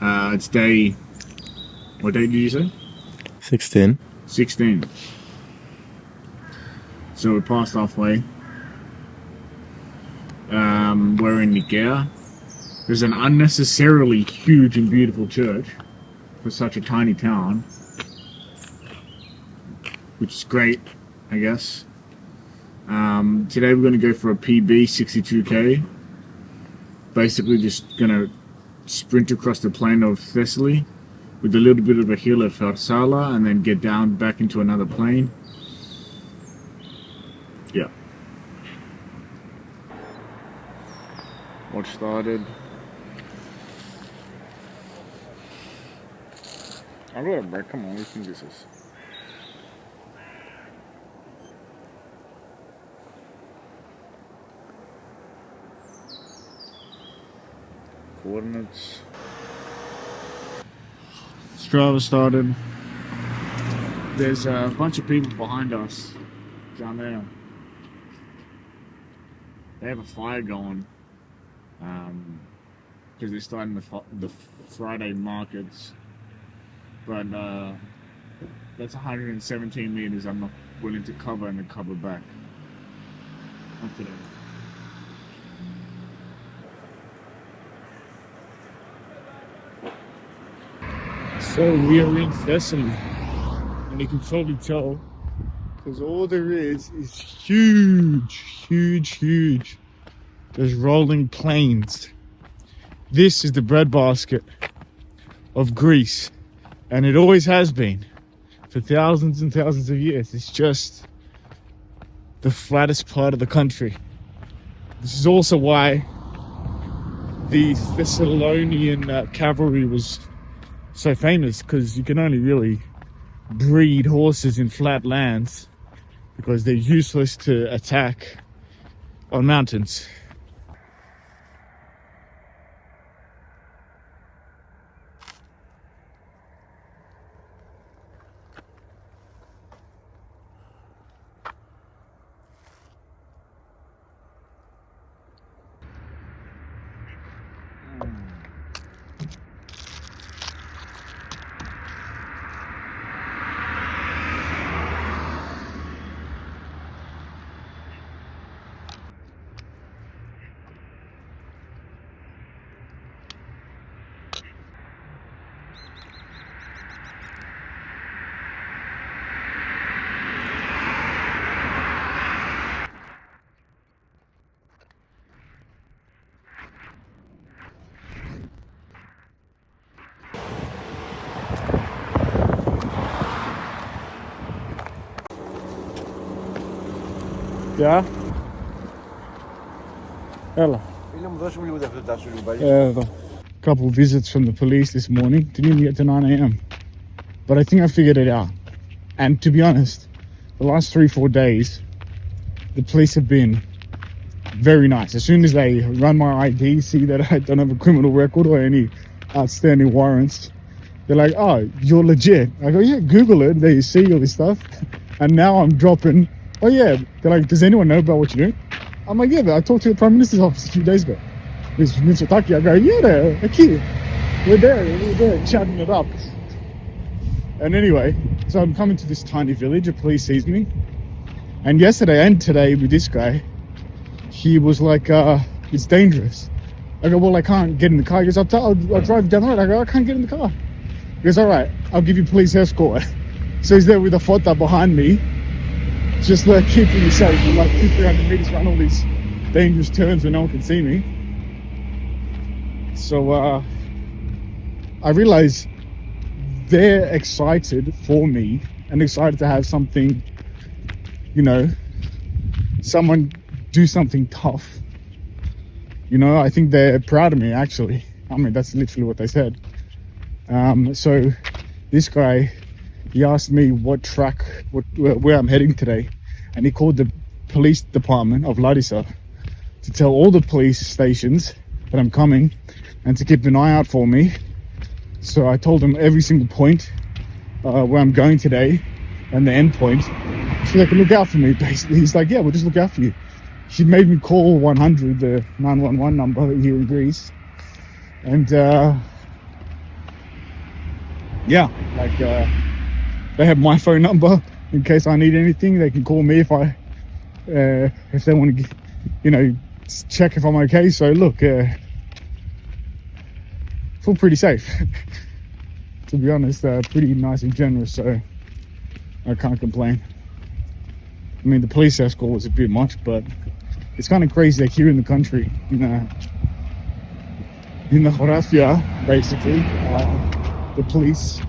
It's day. What day did you say? 16. 16. So we're past halfway. We're in Nigeria. There's an unnecessarily huge and beautiful church for such a tiny town, which is great, I guess. Today we're going to go for a PB 62k. Basically just going to sprint across the plain of Thessaly with a little bit of a hill at Farsala and then get down back into another plain. Yeah. Watch started. I'll go back. Come on, we can do this. Coordinates. Strava started. There's a bunch of people behind us down there. They have a fire going because they're starting the Friday markets. But that's 117 meters I'm not willing to cover and then cover back. Not today. So we are in Thessaly, and you can probably tell because all there is huge. There's rolling plains. This is the breadbasket of Greece, and it always has been for thousands and thousands of years. It's just the flattest part of the country. This is also why the Thessalonian cavalry was so famous, because you can only really breed horses in flat lands because they're useless to attack on mountains. Yeah. Hello. Couple visits from the police this morning. Didn't even get to 9 a.m. But I think I figured it out. And to be honest, the last 3-4 days, the police have been very nice. As soon as they run my ID, see that I don't have a criminal record or any outstanding warrants, they're like, "Oh, you're legit." I go, "Yeah, Google it." There you see all this stuff. And now I'm dropping, "Oh yeah." They're like, "Does anyone know about what you're doing?" I'm like, "Yeah, but I talked to the Prime Minister's office a few days ago. It's Mitsotakis." I go, "Yeah, okay. We're there, chatting it up." And anyway, so I'm coming to this tiny village. A police sees me. And yesterday and today with this guy, he was like, "It's dangerous." I go, "Well, I can't get in the car." He goes, I'll drive down the road." I go, "I can't get in the car." He goes, "All right, I'll give you police escort." So he's there with a fota behind me, just like keeping me safe, for like 200-300 meters around all these dangerous turns where no one can see me. So I realize they're excited for me and excited to have something, someone do something tough. I think they're proud of me, actually. I mean, that's literally what they said. So this guy, he asked me where I'm heading today, and he called the police department of Larissa to tell all the police stations that I'm coming and to keep an eye out for me. So I told him every single point where I'm going today and the end point, so they can look out for me, basically. He's like, "Yeah, we'll just look out for you." She made me call 100, the 911 number here in Greece, and yeah, like they have my phone number in case I need anything. They can call me if they want to, you know, check if I'm okay. So look, feel pretty safe. To be honest, pretty nice and generous, so I can't complain. I mean, the police escort was a bit much, but it's kind of crazy that here in the country, in the Horafia, basically, the police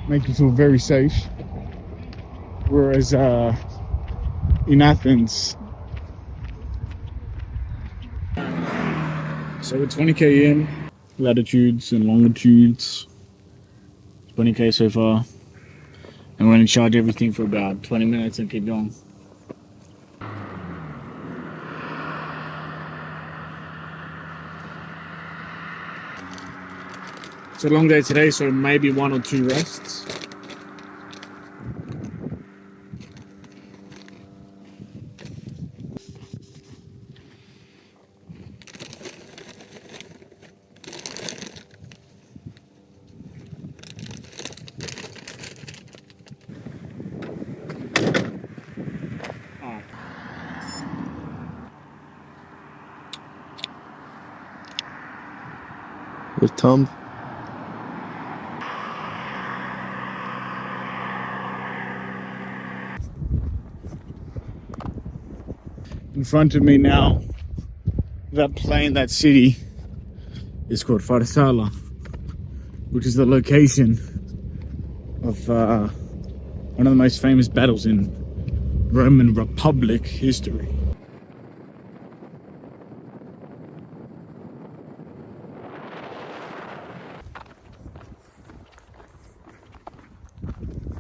make you feel very safe, whereas in Athens. So we're 20k in, latitudes and longitudes, 20k so far, and we're going to charge everything for about 20 minutes and keep going. It's a long day today, so maybe 1 or 2 rests. With Tom. In front of me now, that plane, that city, is called Farsala, which is the location of one of the most famous battles in Roman Republic history.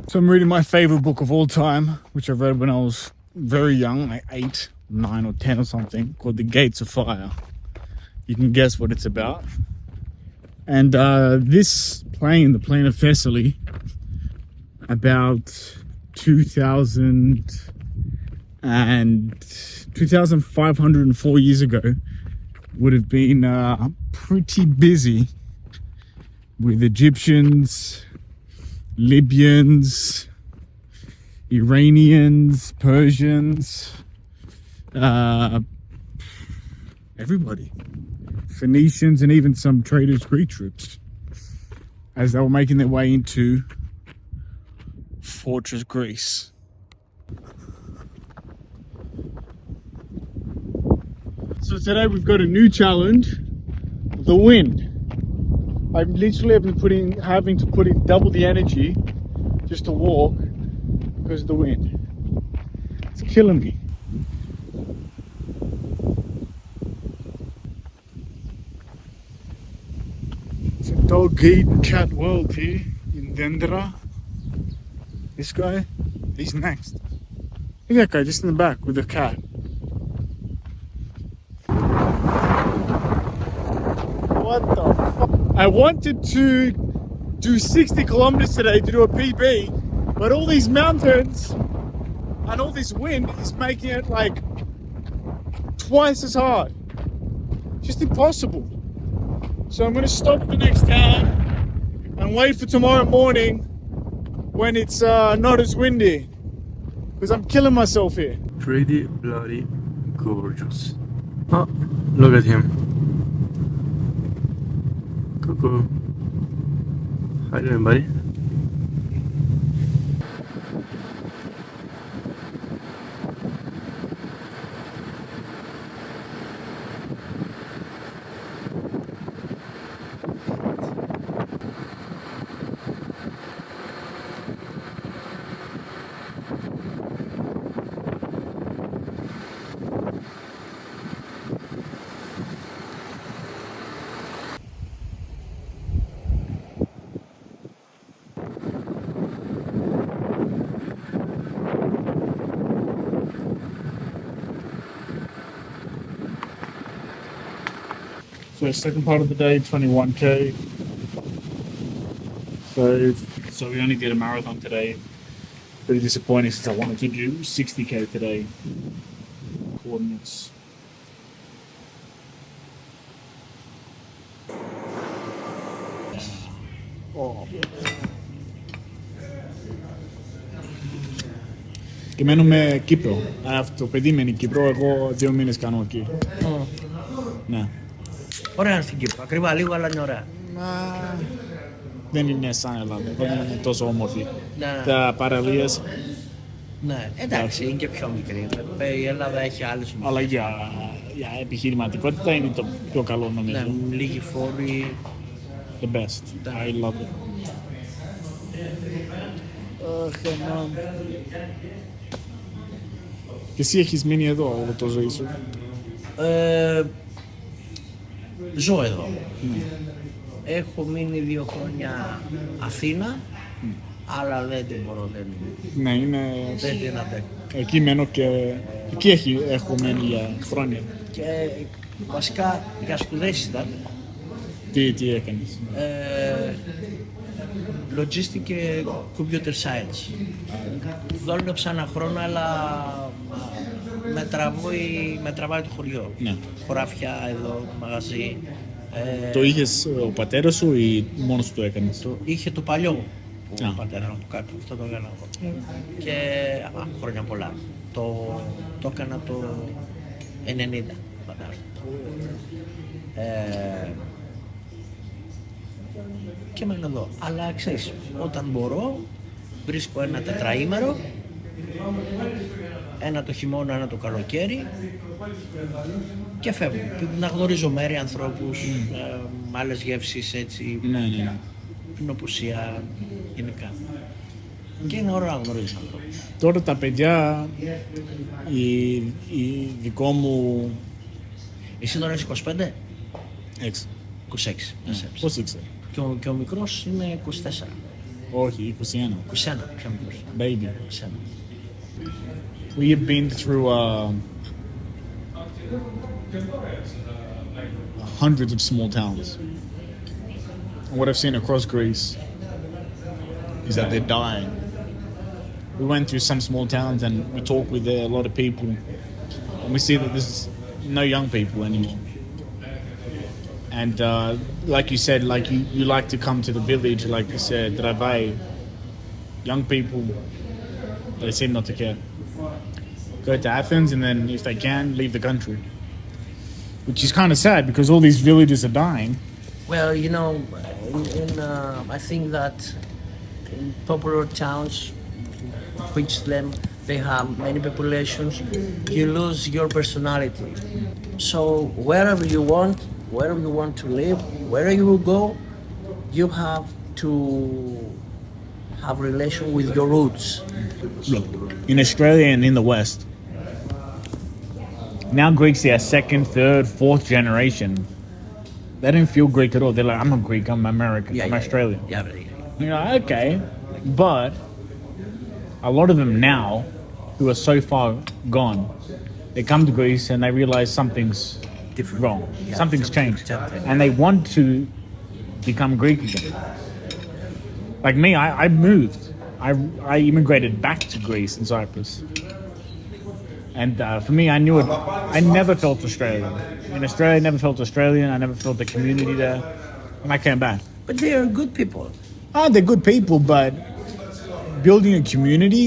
So I'm reading my favorite book of all time, which I read when I was very young, like 8, 9 or 10 or something, called The Gates of Fire. You can guess what it's about. And this plane, the plane of Thessaly, about 2,504 years ago, would have been pretty busy with Egyptians, Libyans, Iranians, Persians, everybody, Phoenicians, and even some traders, Greek troops, as they were making their way into Fortress Greece. So today we've got a new challenge, the wind. I literally have been having to put in double the energy just to walk because of the wind. It's killing me. It's a dog eat cat world here in Dendra. This guy, he's next. Look at that guy just in the back with the cat. What the fuck? I wanted to do 60 kilometers today to do a PB, but all these mountains and all this wind is making it like twice as hard. Just impossible. So I'm going to stop at the next town and wait for tomorrow morning when it's not as windy, because I'm killing myself here. Pretty bloody gorgeous. Oh, look at him. Cuckoo. How you doing, buddy? So second part of the day, 21k. So we only did a marathon today. Pretty disappointing since I wanted to do 60k today. Coordinates. Oh. Και μένουμε Κύπρο. Αυτό το παιδί μένει Κύπρο, εγώ 2 μήνες κάνω εκεί. Ναι. Ωραία είναι στην Κύπρο. Ακριβά λίγο, αλλά είναι ωραία. Μα δεν είναι σαν Ελλάδα, δεν είναι τόσο όμορφη. Ναι, ναι. Τα παραλίες, Ναι, εντάξει, είναι και πιο μικρή. Η Ελλάδα έχει άλλες αλλά για επιχειρηματικότητα είναι το πιο καλό νομίζω. Ναι, λίγοι φόροι. The best. I love it. Και εσύ έχεις μείνει εδώ όλο το ζωή σου. Ζω εδώ. Έχω μείνει 2 χρόνια Αθήνα, αλλά δεν την μπορώ, Ναι, είναι... δεν την αντέχω. Εκεί μένω και... Εκεί έχω μένει για χρόνια. Και βασικά για σπουδές ήταν. Τι έκανες? Logistic και Computer Science. Δόλεψα 1 χρόνο, αλλά με τραβάει το χωριό. Ναι. Χωράφια εδώ, μαγαζί. Το είχες ο πατέρας σου ή μόνος σου το έκανες? Είχε το παλιό Α. ο πατέρα μου κάτω, αυτό το έκανα εγώ. Και χρόνια πολλά. Το έκανα το 90, φαντάζομαι. Και μένω εδώ. Αλλά ξέρεις, όταν μπορώ, βρίσκω ένα τετραήμερο, ένα το χειμώνα, ένα το καλοκαίρι και φεύγω. Να γνωρίζω μέρη, ανθρώπους, άλλες γεύσεις, έτσι, Ναι. πινοπουσία, γενικά. Και είναι ωραίο να γνωρίζεις ανθρώπους. Τώρα τα παιδιά, η δικό μου... Εσύ τώρα είσαι 25? 6. 26. Πώς ήξερε? Και ο μικρός είναι 24. Όχι, 21. 21, πιο μικρός. Baby. 21. We have been through hundreds of small towns. And what I've seen across Greece is that they're dying. We went through some small towns and we talked with a lot of people, and we see that there's no young people anymore. And like you said, like you like to come to the village, like you said, Dravai. Young people, they seem not to care. Go to Athens, and then if they can, leave the country. Which is kind of sad because all these villages are dying. Well, you know, I think that in popular towns, which them they have many populations, you lose your personality. So wherever you want to live, wherever you go, you have to have relation with your roots. Look, in Australia and in the West, now Greeks, they are 2nd, 3rd, 4th generation. They don't feel Greek at all. They're like, I'm not Greek, I'm American, I'm Australian. Yeah. You're like, okay, but a lot of them now, who are so far gone, they come to Greece and they realize something's Different. wrong, Yeah, something's changed, something. and they want to become Greek again. Like me, I moved. I immigrated back to Greece and Cyprus. And for me, I knew it. I never felt Australian. In Australia, I never felt Australian. I never felt the community there. And I came back. But they are good people. Oh, they're good people, but building a community,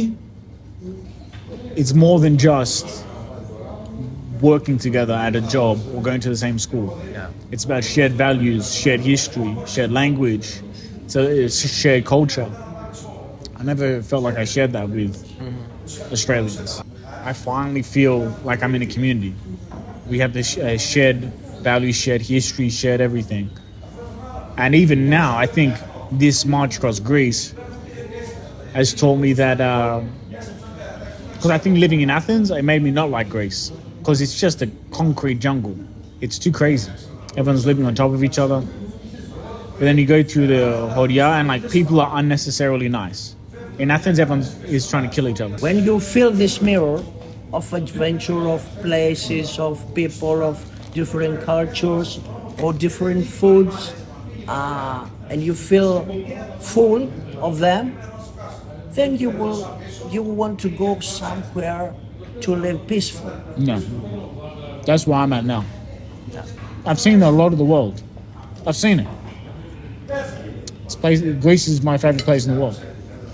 it's more than just working together at a job or going to the same school. Yeah. It's about shared values, shared history, shared language. So it's shared culture. I never felt like I shared that with Australians. I finally feel like I'm in a community. We have this shared values, shared history, shared everything. And even now, I think this march across Greece has taught me that, because I think living in Athens, it made me not like Greece. Because it's just a concrete jungle. It's too crazy. Everyone's living on top of each other. But then you go through the Horia and like people are unnecessarily nice. In Athens, everyone is trying to kill each other. When you feel this mirror of adventure, of places, of people, of different cultures or different foods, and you feel full of them, then you will want to go somewhere to live peaceful. No. That's where I'm at now. I've seen a lot of the world. I've seen it. Greece is my favorite place in the world.